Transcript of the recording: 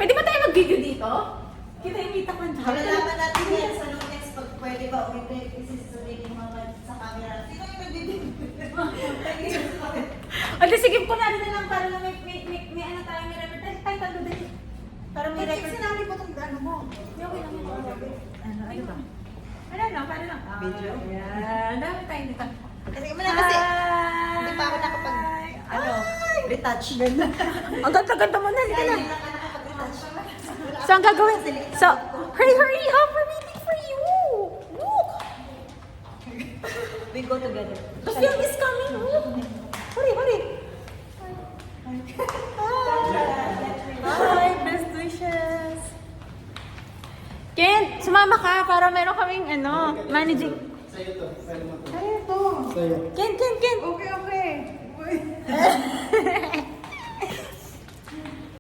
Pwede ba tayo mag-video dito? Kita yung kita ko. Malalaman natin yan sa Lunes pag pwede ba ulit isisunin yung mga sa camera. Sino yung nag-video? O, di sige po natin na lang para na may ano tayo, may record. Tayo talo dali. Para may Bakit record. sinabi ko itong ano mo? Okay lang yun. Ano ba? Ano lang, para lang. Video? Ayan. Dami tayo dito. Kasi kasi hindi pa ako nakapag retouch. Ang ganda-ganda mo na. Halika Kaya na. hindi lang ako nakapag-retouch. So, ang gagawin. So, hurry up. We're waiting for you. Look. We go together. The film is coming. Look. Hurry. Hi, best wishes. Ken, sumama ka para meron kaming managing. Sa'yo to. Sa'yo mo to. Ano to? Sa'yo. Ken. Okay.